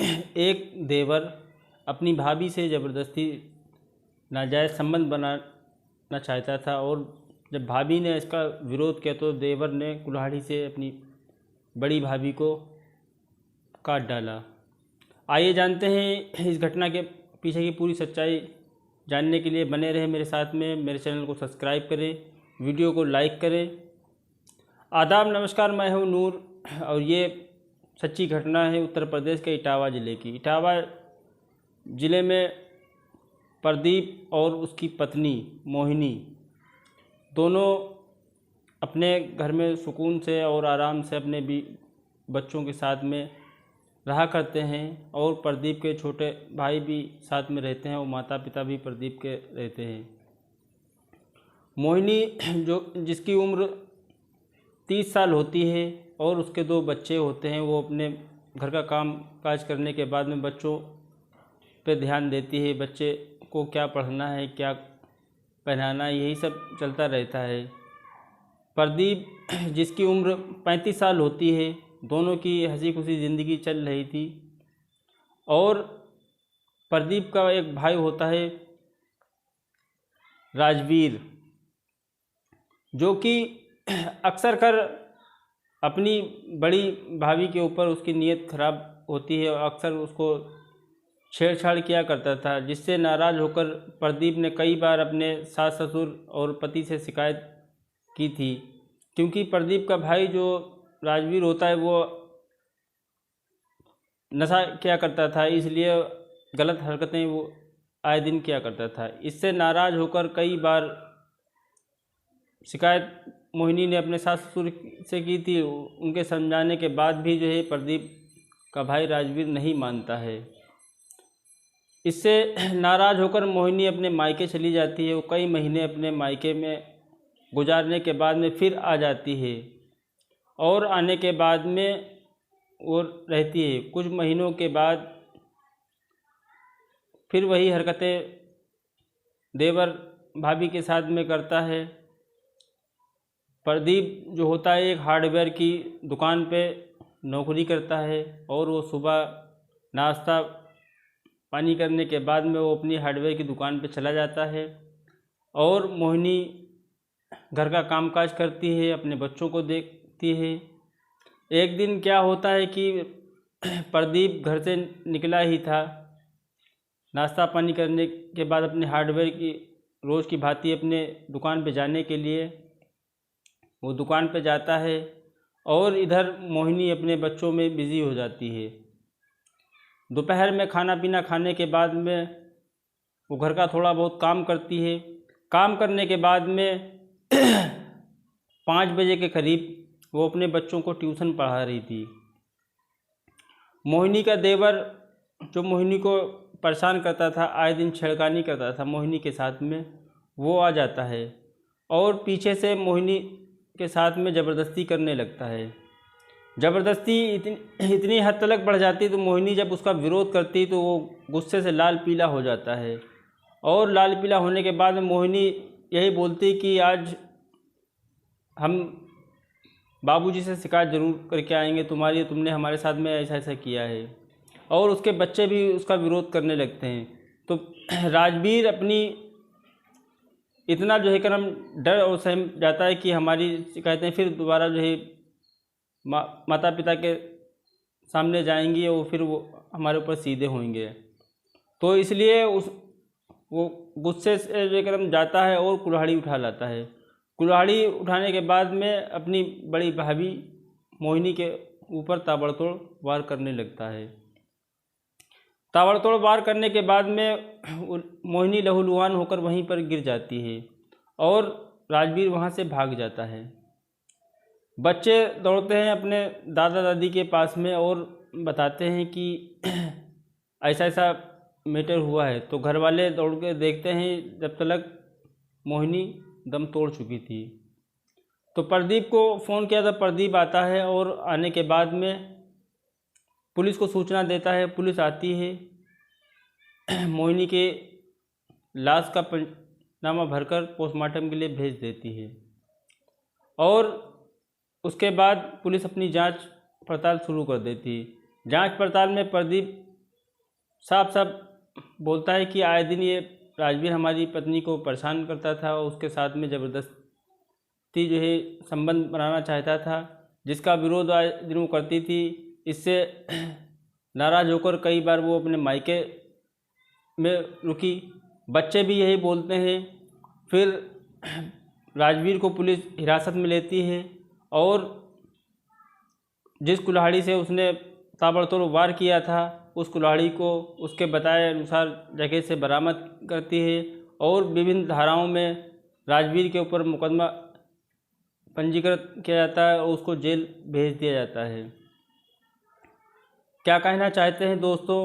एक देवर अपनी भाभी से ज़बरदस्ती नाजायज़ संबंध बनाना चाहता था और जब भाभी ने इसका विरोध किया तो देवर ने कुल्हाड़ी से अपनी बड़ी भाभी को काट डाला। आइए जानते हैं इस घटना के पीछे की पूरी सच्चाई। जानने के लिए बने रहे मेरे साथ में, मेरे चैनल को सब्सक्राइब करें, वीडियो को लाइक करें। आदाब, नमस्कार, मैं हूं नूर और ये सच्ची घटना है उत्तर प्रदेश के इटावा ज़िले की। इटावा ज़िले में प्रदीप और उसकी पत्नी मोहिनी दोनों अपने घर में सुकून से और आराम से अपने बच्चों के साथ में रहा करते हैं और प्रदीप के छोटे भाई भी साथ में रहते हैं और माता पिता भी प्रदीप के रहते हैं। मोहिनी जिसकी उम्र 30 साल होती है और उसके 2 बच्चे होते हैं, वो अपने घर का काम काज करने के बाद में बच्चों पे ध्यान देती है। बच्चे को क्या पढ़ना है, क्या पहनाना है, यही सब चलता रहता है। प्रदीप जिसकी उम्र 35 साल होती है, दोनों की हंसी खुशी ज़िंदगी चल रही थी। और प्रदीप का एक भाई होता है राजवीर, जो कि अक्सर कर अपनी बड़ी भाभी के ऊपर उसकी नीयत खराब होती है और अक्सर उसको छेड़छाड़ किया करता था, जिससे नाराज़ होकर प्रदीप ने कई बार अपने सास ससुर और पति से शिकायत की थी। क्योंकि प्रदीप का भाई जो राजवीर होता है वो नशा किया करता था, इसलिए गलत हरकतें वो आए दिन किया करता था। इससे नाराज़ होकर कई बार शिकायत मोहिनी ने अपने सास ससुर से की थी। उनके समझाने के बाद भी जो है प्रदीप का भाई राजवीर नहीं मानता है। इससे नाराज़ होकर मोहिनी अपने मायके चली जाती है। वो कई महीने अपने मायके में गुजारने के बाद में फिर आ जाती है और आने के बाद में वो रहती है। कुछ महीनों के बाद फिर वही हरकतें देवर भाभी के साथ में करता है। प्रदीप जो होता है एक हार्डवेयर की दुकान पे नौकरी करता है और वो सुबह नाश्ता पानी करने के बाद में वो अपनी हार्डवेयर की दुकान पे चला जाता है और मोहिनी घर का कामकाज करती है, अपने बच्चों को देखती है। एक दिन क्या होता है कि प्रदीप घर से निकला ही था नाश्ता पानी करने के बाद अपने हार्डवेयर की रोज़ की भांति अपने दुकान पे जाने के लिए। वो दुकान पे जाता है और इधर मोहिनी अपने बच्चों में बिज़ी हो जाती है। दोपहर में खाना पीना खाने के बाद में वो घर का थोड़ा बहुत काम करती है। काम करने के बाद में 5 बजे के करीब वो अपने बच्चों को ट्यूशन पढ़ा रही थी। मोहिनी का देवर जो मोहिनी को परेशान करता था, आए दिन छेड़खानी करता था मोहिनी के साथ में, वो आ जाता है और पीछे से मोहिनी के साथ में ज़बरदस्ती करने लगता है। ज़बरदस्ती इतनी हद तक बढ़ जाती तो मोहिनी जब उसका विरोध करती तो वो गुस्से से लाल पीला हो जाता है और लाल पीला होने के बाद में मोहिनी यही बोलती कि आज हम बाबूजी से शिकायत ज़रूर करके आएंगे तुम्हारी, तुमने हमारे साथ में ऐसा ऐसा किया है। और उसके बच्चे भी उसका विरोध करने लगते हैं। तो राजवीर अपनी इतना जो है करम डर और सहम जाता है कि हमारी शिकायतें फिर दोबारा जो है माता पिता के सामने जाएंगी और फिर वो हमारे ऊपर सीधे होंगे। तो इसलिए वो गुस्से से जो करम जाता है और कुल्हाड़ी उठा लाता है। कुल्हाड़ी उठाने के बाद में अपनी बड़ी भाभी मोहिनी के ऊपर ताबड़तोड़ वार करने लगता है। ताबड़तोड़ वार करने के बाद में मोहिनी लहूलुहान होकर वहीं पर गिर जाती है और राजवीर वहाँ से भाग जाता है। बच्चे दौड़ते हैं अपने दादा दादी के पास में और बताते हैं कि ऐसा ऐसा मैटर हुआ है। तो घर वाले दौड़ के देखते हैं, जब तक मोहिनी दम तोड़ चुकी थी। तो प्रदीप को फ़ोन किया था, प्रदीप आता है और आने के बाद में पुलिस को सूचना देता है। पुलिस आती है, मोहिनी के लाश का पंचनामा भरकर पोस्टमार्टम के लिए भेज देती है और उसके बाद पुलिस अपनी जांच पड़ताल शुरू कर देती है। जांच पड़ताल में प्रदीप साफ साफ बोलता है कि आए दिन ये राजवीर हमारी पत्नी को परेशान करता था और उसके साथ में ज़बरदस्ती जो है संबंध बनाना चाहता था, जिसका विरोध आए दिन वो करती थी। इससे नाराज़ होकर कई बार वो अपने मायके में रुकी। बच्चे भी यही बोलते हैं। फिर राजवीर को पुलिस हिरासत में लेती है और जिस कुल्हाड़ी से उसने ताबड़तोड़ वार किया था उस कुल्हाड़ी को उसके बताए अनुसार जगह से बरामद करती है और विभिन्न धाराओं में राजवीर के ऊपर मुकदमा पंजीकृत किया जाता है और उसको जेल भेज दिया जाता है। क्या कहना चाहते हैं दोस्तों,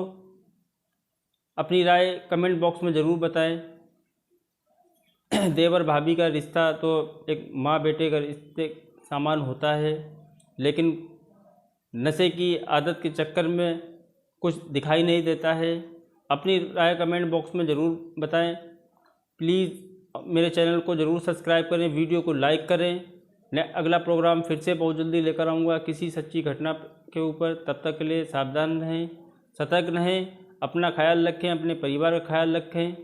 अपनी राय कमेंट बॉक्स में ज़रूर बताएं। देवर भाभी का रिश्ता तो एक माँ बेटे का रिश्ते समान होता है, लेकिन नशे की आदत के चक्कर में कुछ दिखाई नहीं देता है। अपनी राय कमेंट बॉक्स में ज़रूर बताएं। प्लीज़ मेरे चैनल को ज़रूर सब्सक्राइब करें, वीडियो को लाइक करें। मैं अगला प्रोग्राम फिर से बहुत जल्दी लेकर आऊँगा किसी सच्ची घटना के ऊपर। तब तक के लिए सावधान रहें, सतर्क रहें, अपना ख्याल रखें, अपने परिवार का ख्याल रखें।